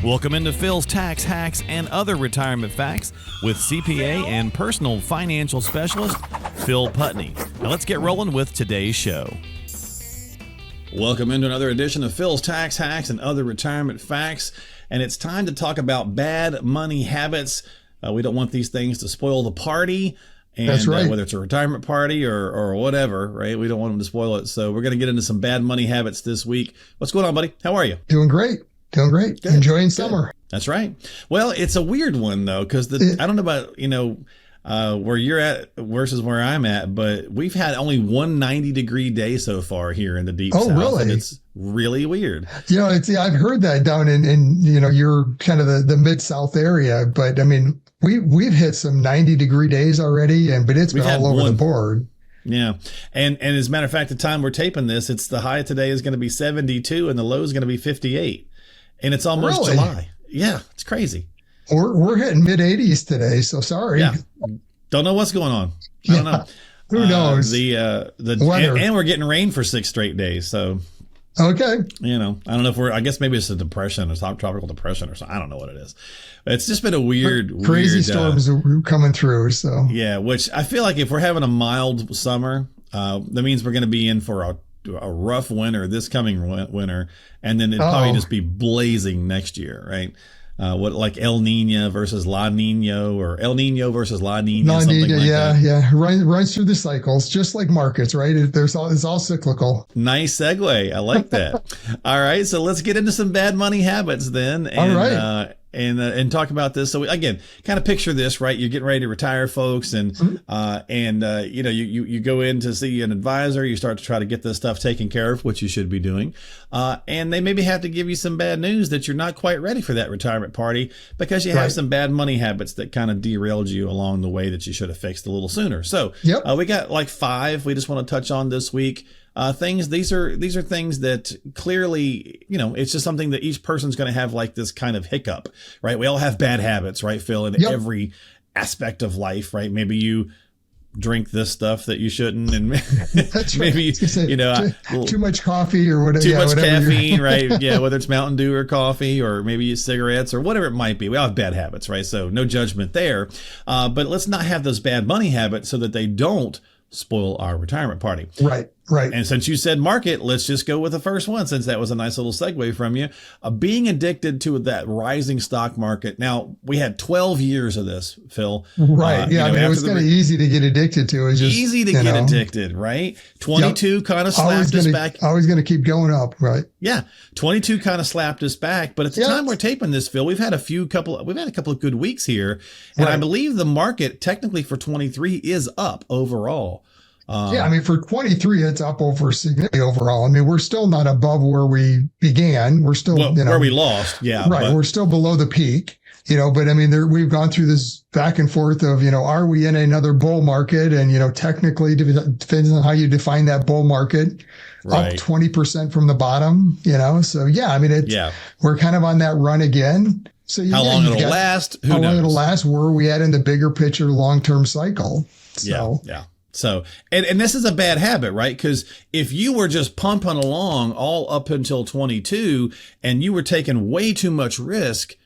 Welcome into Phil's Tax Hacks and Other Retirement Facts with CPA and personal financial specialist, Phil Putney. Now let's get rolling with today's show. Welcome into another edition of Phil's Tax Hacks and Other Retirement Facts. And it's time to talk about bad money habits. We don't want these things to spoil the party. And That's right. Whether it's a retirement party or whatever, right? We don't want them to spoil it. So we're going to get into some bad money habits this week. What's going on, buddy? How are you? Doing great. Good. Enjoying summer. That's right. Well, it's a weird one, though, because I don't know about, where you're at versus where I'm at, but we've had only one 90-degree day so far here in the deep south. Really? And it's really weird. I've heard that down in you're kind of the mid-south area, but I mean, we've hit some 90-degree days already, but it's been all over the board. Yeah. And as a matter of fact, the time we're taping this, it's the high today is going to be 72 and the low is going to be 58. And it's almost July. Yeah, it's crazy. We're hitting mid-80s today, so sorry. Yeah. Don't know what's going on. I don't know. Who knows? And we're getting rain for 6 straight days. So okay. I don't know if I guess maybe it's a depression or some tropical depression or something. I don't know what it is. It's just been a crazy storms are coming through. So yeah, which I feel like if we're having a mild summer, that means we're going to be in for a rough winter this coming winter, and then it'd probably just be blazing next year, right? Like El Nino versus La Nino, or El Nino versus La Nina, something like that. Yeah. Runs through the cycles, just like markets, right? It's all cyclical. Nice segue. I like that. All right, so let's get into some bad money habits then. And, all right. And talk about this. So again, kind of picture this, right? You're getting ready to retire, folks, and you go in to see an advisor. You start to try to get this stuff taken care of, which you should be doing, and they maybe have to give you some bad news that you're not quite ready for that retirement party because you have some bad money habits that kind of derailed you along the way that you should have fixed a little sooner. So we got like 5 we just want to touch on this week. These are things that clearly, it's just something that each person's going to have like this kind of hiccup, right? We all have bad habits, right, Phil, in every aspect of life, right? Maybe you drink this stuff that you shouldn't, and maybe, too much coffee or whatever. Too much caffeine, right? Yeah, whether it's Mountain Dew or coffee or maybe cigarettes or whatever it might be. We all have bad habits, right? So no judgment there. But let's not have those bad money habits so that they don't spoil our retirement party. Right. And since you said market, let's just go with the first one, since that was a nice little segue from you. Being addicted to that rising stock market. Now, we had 12 years of this, Phil. Right. It was kind of easy to get addicted to. It's just easy to get addicted, right? 22 kind of slapped us back. Always going to keep going up, right? Yeah. 22 kind of slapped us back. But at the time we're taping this, Phil, we've had a couple of good weeks here. And I believe the market technically for 23 is up overall. For 23, it's up over significantly overall. I mean, we're still not above where we began. We're still, where we lost. Yeah. Right. We're still below the peak, but I mean, we've gone through this back and forth of, are we in another bull market? And, technically depends on how you define that bull market, up 20% from the bottom, so we're kind of on that run again. So how long it'll last? Who knows? How long it'll last? Where are we at in the bigger picture, long-term cycle? So, yeah. So, and this is a bad habit, right? Because if you were just pumping along all up until 22 and you were taking way too much risk,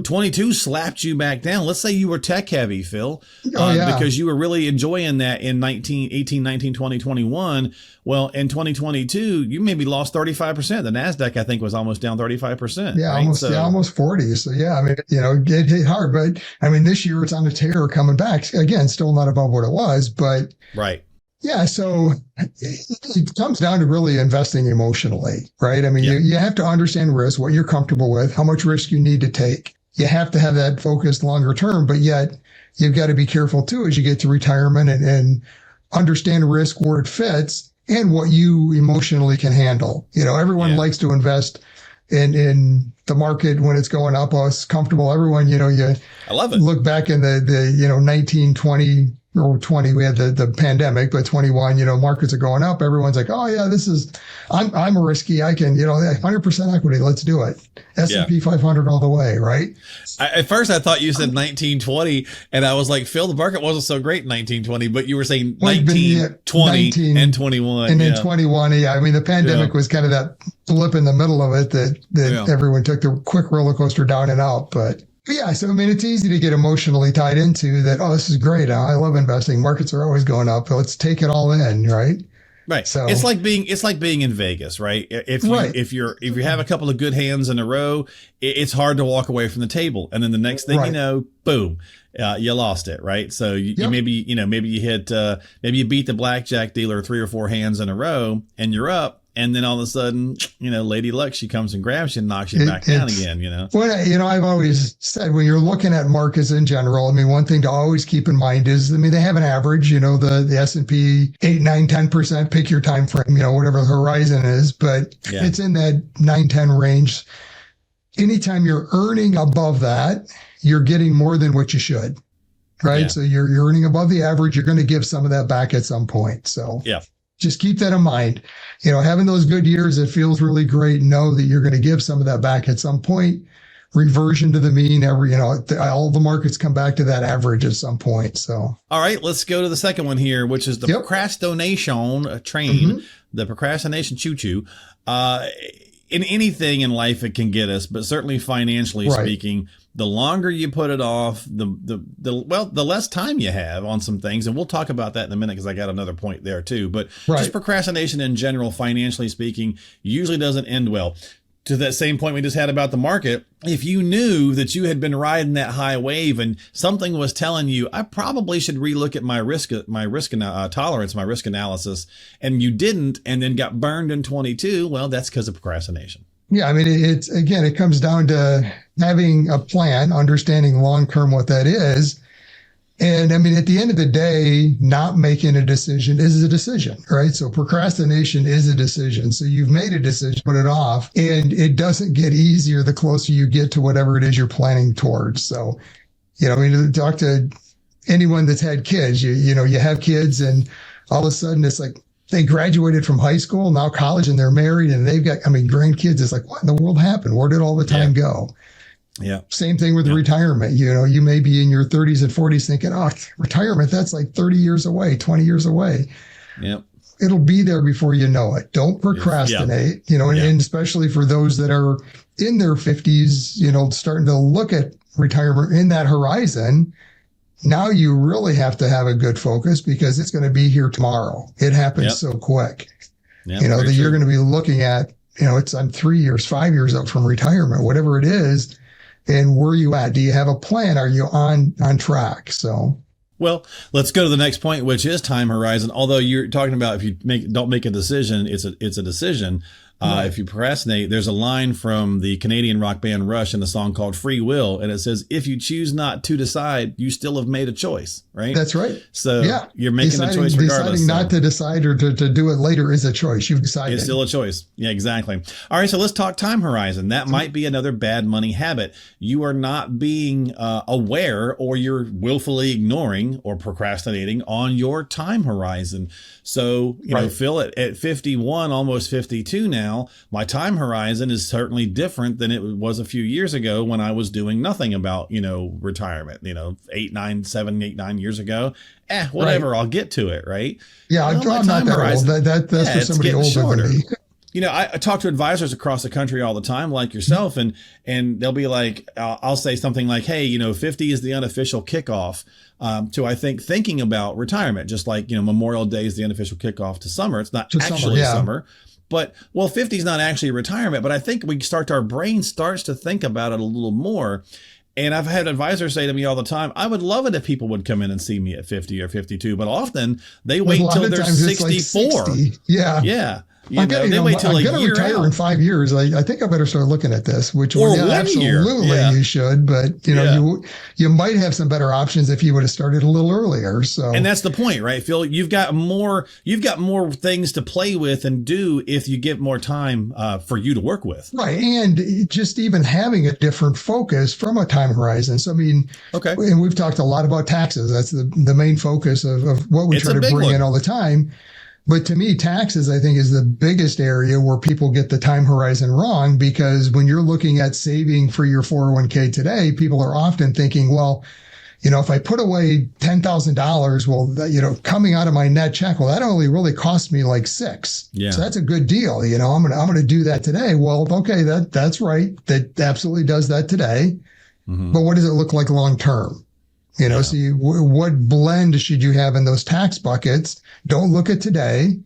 22 slapped you back down. Let's say you were tech heavy, Phil, because you were really enjoying that in 18, 19, 20, 21. Well, in 2022, you maybe lost 35%. The NASDAQ, I think, was almost down 35%. Yeah, right? almost 40. So, it hit hard. But, I mean, this year it's on a tear coming back. Again, still not above what it was, but. Right. Yeah, so it comes down to really investing emotionally, right? I mean, you have to understand risk, what you're comfortable with, how much risk you need to take. You have to have that focused longer term, but yet you've got to be careful too as you get to retirement and understand risk where it fits and what you emotionally can handle. Everyone likes to invest in the market when it's going up. It's comfortable. Everyone, I love it. Look back in the 1920 or 20, we had the pandemic, but 21, markets are going up. Everyone's like, oh yeah, I'm risky. I can, 100% equity. Let's do it. S&P 500 all the way. Right. At first I thought you said 1920 and I was like, Phil, the market wasn't so great in 1920, but you were saying 1920 and 21. And then 21. Yeah. I mean, the pandemic was kind of that blip in the middle of it that everyone took the quick roller coaster down and out. But yeah, so I mean, it's easy to get emotionally tied into that. Oh, this is great. I love investing. Markets are always going up. Let's take it all in, right? Right. So it's like being in Vegas, right? If you have a couple of good hands in a row, it's hard to walk away from the table, and then the next thing you know, boom, you lost it, right? So you maybe you hit maybe you beat the blackjack dealer 3 or 4 hands in a row, and you're up. And then all of a sudden, Lady Luck, she comes and grabs you and knocks you back down again, Well, I've always said when you're looking at markets in general, I mean, one thing to always keep in mind is, they have an average, the S&P 8, 9, 10%, pick your time frame, whatever the horizon is, but it's in that 9, 10 range. Anytime you're earning above that, you're getting more than what you should, right? Yeah. So you're earning above the average. You're going to give some of that back at some point. So just keep that in mind. Having those good years, it feels really great. Know that you're going to give some of that back at some point. Reversion to the mean, all the markets come back to that average at some point. So, all right, let's go to the second one here, which is the procrastination train, the procrastination choo-choo. In anything in life, it can get us, but certainly financially speaking, the longer you put it off, the less time you have on some things. And we'll talk about that in a minute because I got another point there too. But just procrastination in general, financially speaking, usually doesn't end well. To that same point we just had about the market, if you knew that you had been riding that high wave and something was telling you, I probably should relook at my risk tolerance, my risk analysis, and you didn't, and then got burned in 22, well, that's because of procrastination. Yeah, I mean, it comes down to having a plan, understanding long-term what that is. And I mean, at the end of the day, not making a decision is a decision, right? So procrastination is a decision. So you've made a decision, put it off, and it doesn't get easier the closer you get to whatever it is you're planning towards. So, talk to anyone that's had kids, you have kids and all of a sudden it's like, they graduated from high school, now college, and they're married and they've got, grandkids. It's like, what in the world happened? Where did all the time go? Yeah. Same thing with retirement. You may be in your 30s and 40s thinking, oh, retirement, that's like 30 years away, 20 years away. Yep. It'll be there before you know it. Don't procrastinate, and especially for those that are in their 50s, starting to look at retirement in that horizon. Now you really have to have a good focus because it's going to be here tomorrow. It happens so quick, that you're going to be looking at, I'm 3 years, 5 years up from retirement, whatever it is. And where are you at? Do you have a plan? Are you on track? So, well, let's go to the next point, which is time horizon. Although you're talking about if you don't make a decision, it's a decision. If you procrastinate, there's a line from the Canadian rock band Rush in a song called Free Will. And it says, if you choose not to decide, you still have made a choice, right? That's right. So you're making a choice regardless. Deciding not to decide or to do it later is a choice. You've decided. It's still a choice. Yeah, exactly. All right. So let's talk time horizon. That might be another bad money habit. You are not being aware, or you're willfully ignoring or procrastinating on your time horizon. So, Phil, at 51, almost 52 now, my time horizon is certainly different than it was a few years ago when I was doing nothing about, retirement, 8, 9 years ago. Whatever, I'll get to it, right? Yeah, I'm not that old. That's for somebody older than me. I talk to advisors across the country all the time, like yourself, and they'll be like, I'll say something like, hey, 50 is the unofficial kickoff to, I think, thinking about retirement, just like, Memorial Day is the unofficial kickoff to summer. It's not actually summer. But, 50 is not actually retirement, but I think our brain starts to think about it a little more. And I've had advisors say to me all the time, I would love it if people would come in and see me at 50 or 52, but often they wait until they're 64. Like 60. Yeah. Yeah. They wait till I'm going to retire out. in 5 years. I think I better start looking at this, which or one, absolutely you should. But you might have some better options if you would have started a little earlier. So, and that's the point, right, Phil? You've got more things to play with and do if you get more time for you to work with. Right. And just even having a different focus from a time horizon. So, I mean, okay. And we've talked a lot about taxes. That's the main focus of what we try to bring in all the time. But to me, taxes, I think, is the biggest area where people get the time horizon wrong, because when you're looking at saving for your 401k today, people are often thinking, well, if I put away $10,000, well, coming out of my net check, well, that only really cost me like $6,000. Yeah. So that's a good deal. I'm going to do that today. Well, okay, that's right. That absolutely does that today. Mm-hmm. But what does it look like long term? So what blend should you have in those tax buckets? Don't look at today,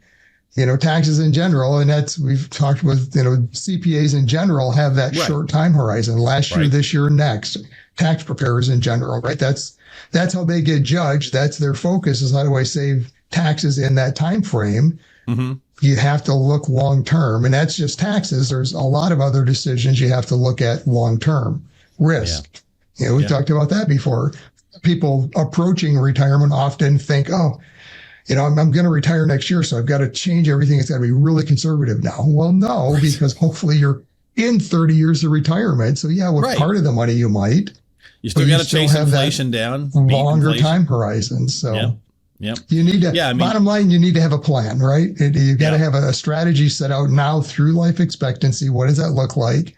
taxes in general. And we've talked with, CPAs in general have that short time horizon, last year, this year, next. Tax preparers in general, right? That's how they get judged. That's their focus, is how do I save taxes in that time frame? Mm-hmm. You have to look long term, and that's just taxes. There's a lot of other decisions you have to look at long term. Risk. We've talked about that before. People approaching retirement often think, I'm going to retire next year, so I've got to change everything. It's got to be really conservative now. Well, no, because hopefully you're in 30 years of retirement. So part of the money you might. You still got to chase inflation down. Longer time horizons. So you need to, bottom line, you need to have a plan, right? You've got to have a strategy set out now through life expectancy. What does that look like?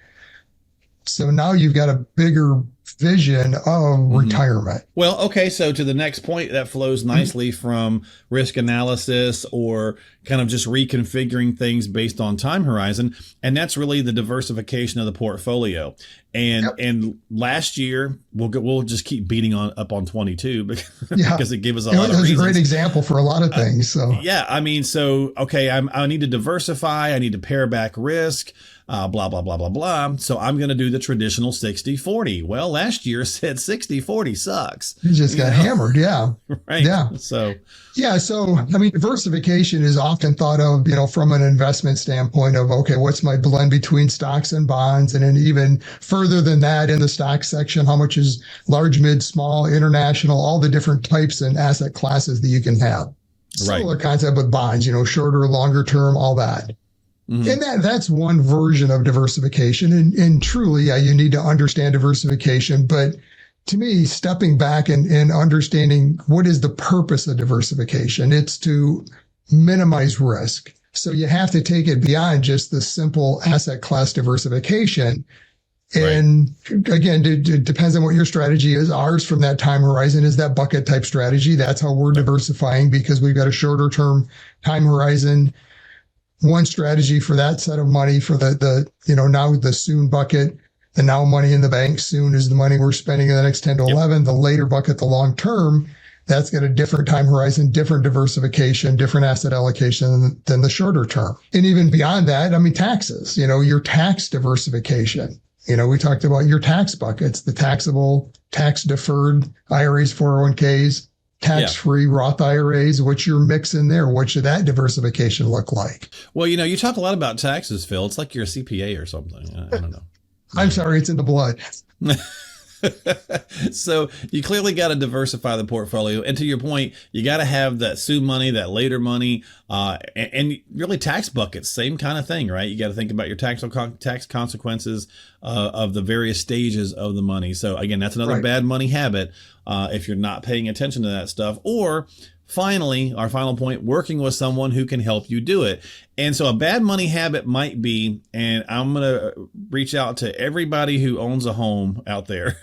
So now you've got a bigger vision of retirement. Well, okay. So to the next point, that flows nicely from risk analysis or kind of just reconfiguring things based on time horizon. And that's really the diversification of the portfolio. And last year, we'll just keep beating up on 22 because it gave us a lot of reasons. It was a great example for a lot of things. I need to diversify. I need to pare back risk. Blah, blah, blah, blah, blah. So I'm going to do the traditional 60-40. Well, last year said 60-40 sucks. You just got hammered. Yeah. Right. Yeah. So, diversification is often thought of, from an investment standpoint of, okay, what's my blend between stocks and bonds? And then even further than that in the stock section, how much is large, mid, small, international, all the different types and asset classes that you can have. Similar concept with bonds, shorter, longer term, all that. Mm-hmm. And that's one version of diversification. And truly, you need to understand diversification. But to me, stepping back and understanding what is the purpose of diversification, it's to minimize risk. So you have to take it beyond just the simple asset class diversification. And again, it depends on what your strategy is. Ours from that time horizon is that bucket type strategy. That's how we're diversifying, because we've got a shorter term time horizon. One strategy for that set of money for now the soon bucket, the now money in the bank. Soon is the money we're spending in the next 10 to 11. The later bucket, the long term, that's got a different time horizon, different diversification, different asset allocation than the shorter term. And even beyond that, taxes, your tax diversification. We talked about your tax buckets, the taxable, tax deferred IRAs, 401ks, tax-free Roth IRAs. What's your mix in there? What should that diversification look like? Well, you talk a lot about taxes, Phil. It's like you're a CPA or something. I don't know. I'm sorry. It's in the blood. So you clearly got to diversify the portfolio. And to your point, you got to have that soon money, that later money, and really tax buckets, same kind of thing, right? You got to think about your tax consequences of the various stages of the money. So again, that's another bad money habit if you're not paying attention to that stuff. Or finally, our final point, working with someone who can help you do it. And so a bad money habit might be, and I'm going to reach out to everybody who owns a home out there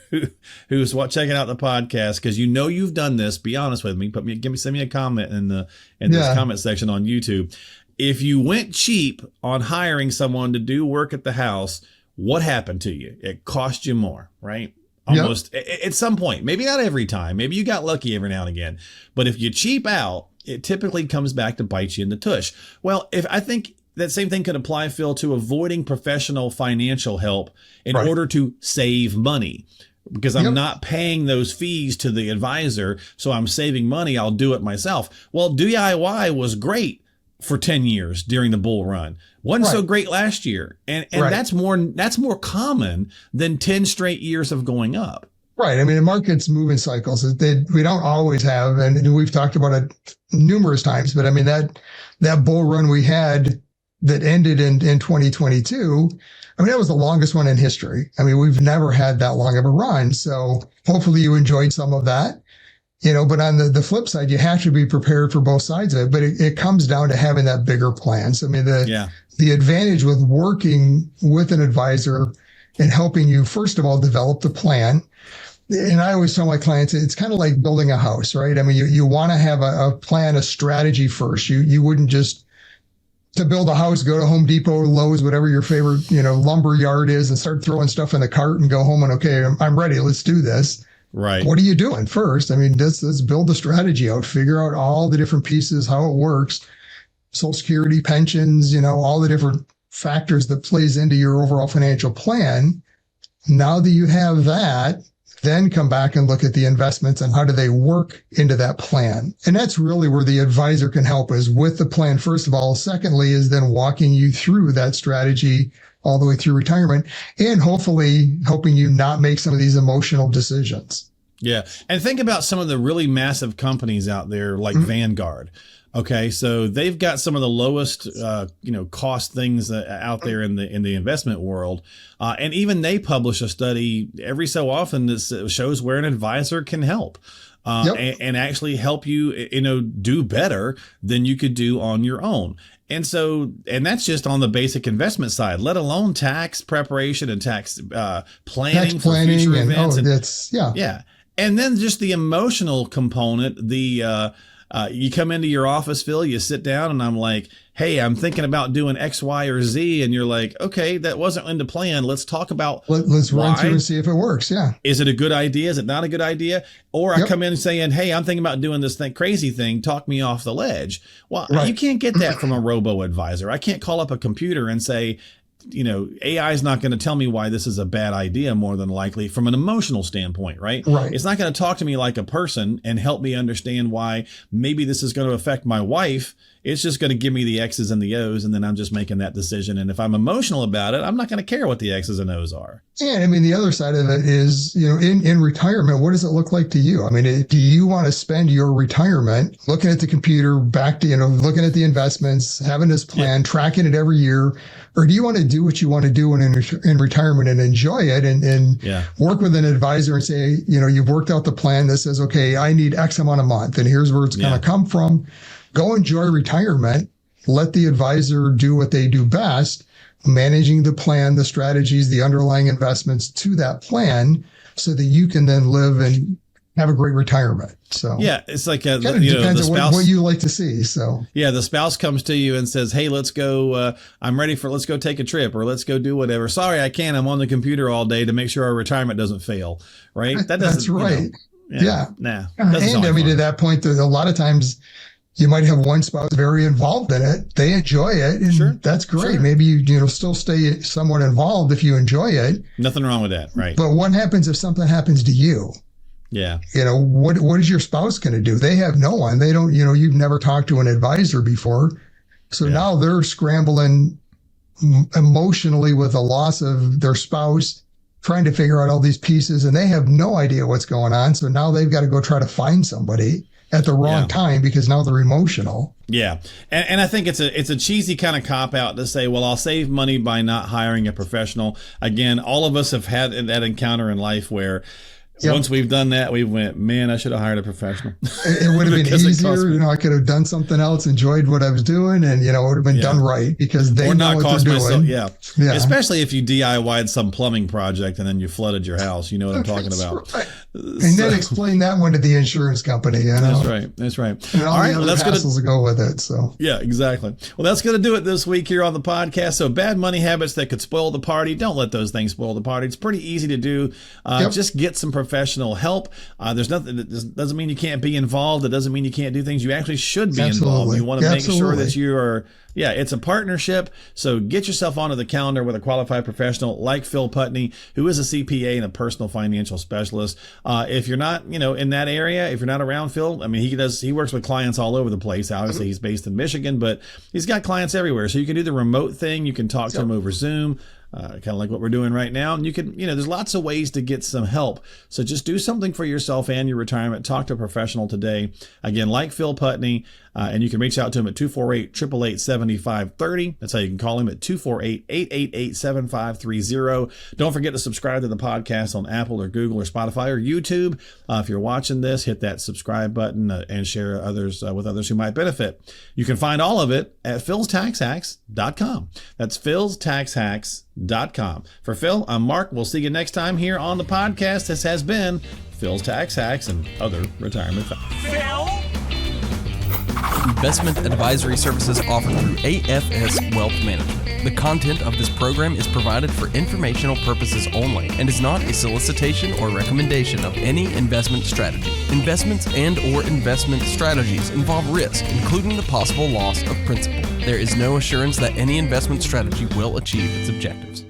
who's checking out the podcast, because you've done this. Be honest with me. Send me a comment in this comment section on YouTube. If you went cheap on hiring someone to do work at the house, what happened to you? It cost you more, right? Almost at some point, maybe not every time. Maybe you got lucky every now and again. But if you cheap out, it typically comes back to bite you in the tush. Well, I think that same thing could apply, Phil, to avoiding professional financial help in order to save money. Because I'm not paying those fees to the advisor, so I'm saving money. I'll do it myself. Well, DIY was great for 10 years during the bull run. Wasn't so great last year. And that's more common than 10 straight years of going up. Right. I mean, the markets move in cycles. We don't always have, and we've talked about it numerous times, but I mean, that bull run we had that ended in 2022, I mean, that was the longest one in history. I mean, we've never had that long of a run. So hopefully you enjoyed some of that. But on the flip side, you have to be prepared for both sides of it. But it comes down to having that bigger plan. So, I mean, the advantage with working with an advisor and helping you, first of all, develop the plan. And I always tell my clients, it's kind of like building a house, right? I mean, you want to have a plan, a strategy first. You wouldn't just, to build a house, go to Home Depot or Lowe's, whatever your favorite, lumber yard is, and start throwing stuff in the cart and go home and, okay, I'm ready. Let's do this. Right. What are you doing first? I mean, let's build the strategy out, figure out all the different pieces, how it works, Social Security, pensions, all the different factors that plays into your overall financial plan. Now that you have that, then come back and look at the investments and how do they work into that plan. And that's really where the advisor can help, is with the plan, first of all. Secondly, is then walking you through that strategy all the way through retirement, and hopefully helping you not make some of these emotional decisions. Yeah. And think about some of the really massive companies out there like Vanguard. Okay. So they've got some of the lowest, cost things out there in the investment world. And even they publish a study every so often that shows where an advisor can help. And actually help you, do better than you could do on your own. And that's just on the basic investment side, let alone tax preparation and tax planning for future events. Yeah. And then just the emotional component, you come into your office, Phil, you sit down and I'm like, hey, I'm thinking about doing X, Y, or Z. And you're like, okay, that wasn't in the plan. Let's talk about let's run through and see if it works. Yeah. Is it a good idea? Is it not a good idea? Or I come in saying, hey, I'm thinking about doing this crazy thing. Talk me off the ledge. Well, you can't get that from a robo advisor. I can't call up a computer and say, AI is not going to tell me why this is a bad idea, more than likely, from an emotional standpoint, right? It's not going to talk to me like a person and help me understand why maybe this is going to affect my wife. It's just going to give me the X's and the O's, and then I'm just making that decision. And if I'm emotional about it, I'm not going to care what the X's and O's are. And I mean, the other side of it is, in retirement, what does it look like to you? I mean, do you want to spend your retirement looking at the computer, back to, looking at the investments, having this plan, tracking it every year? Or do you want to do what you want to do in retirement and enjoy it and work with an advisor and say, you've worked out the plan that says, okay, I need X amount a month and here's where it's going to come from. Go enjoy retirement. Let the advisor do what they do best, managing the plan, the strategies, the underlying investments to that plan, so that you can then live and have a great retirement. So it's like depends on what you like to see. So the spouse comes to you and says, hey, let's go. I'm ready let's go take a trip, or let's go do whatever. Sorry, I can't. I'm on the computer all day to make sure our retirement doesn't fail. Right. That's right. Nah. And I mean, to that point, a lot of times you might have one spouse very involved in it. They enjoy it. And that's great. Sure. Maybe you still stay somewhat involved if you enjoy it. Nothing wrong with that. Right. But what happens if something happens to you? Yeah. What is your spouse going to do? They have no one. They don't, you've never talked to an advisor before. So now they're scrambling emotionally with the loss of their spouse, trying to figure out all these pieces, and they have no idea what's going on. So now they've got to go try to find somebody at the wrong time because now they're emotional. Yeah. And I think it's a cheesy kind of cop out to say, well, I'll save money by not hiring a professional. Again, all of us have had that encounter in life where once we've done that, we went, man, I should have hired a professional. It would have been easier. I could have done something else, enjoyed what I was doing, and, it would have been done right because they know what they're doing. Yeah. Especially if you DIY'd some plumbing project and then you flooded your house. You know what I'm talking about. Right. And then explain that one to the insurance company. That's right. And all right. Well, that's going to go with it. So yeah, exactly. Well, that's going to do it this week here on the podcast. So bad money habits that could spoil the party. Don't let those things spoil the party. It's pretty easy to do. Just get some professional professional help. There's nothing that doesn't mean you can't be involved. It doesn't mean you can't do things. You actually should be involved. You want to make sure that you are. Yeah, it's a partnership. So get yourself onto the calendar with a qualified professional like Phil Putney, who is a CPA and a personal financial specialist. If you're not, in that area, if you're not around Phil, I mean, he works with clients all over the place. Obviously, he's based in Michigan, but he's got clients everywhere. So you can do the remote thing. You can talk to him over Zoom. Kind of like what we're doing right now. And you can, there's lots of ways to get some help. So just do something for yourself and your retirement. Talk to a professional today. Again, like Phil Putney, and you can reach out to him at 248-888-7530. That's how you can call him at 248-888-7530. Don't forget to subscribe to the podcast on Apple or Google or Spotify or YouTube. If you're watching this, hit that subscribe button and share others with others who might benefit. You can find all of it at philstaxhacks.com. That's philstaxhacks.com. For Phil, I'm Mark. We'll see you next time here on the podcast. This has been Phil's Tax Hacks and Other Retirement Facts. Phil? Investment advisory services offered through AFS Wealth Management. The content of this program is provided for informational purposes only and is not a solicitation or recommendation of any investment strategy. Investments and or investment strategies involve risk, including the possible loss of principal. There is no assurance that any investment strategy will achieve its objectives.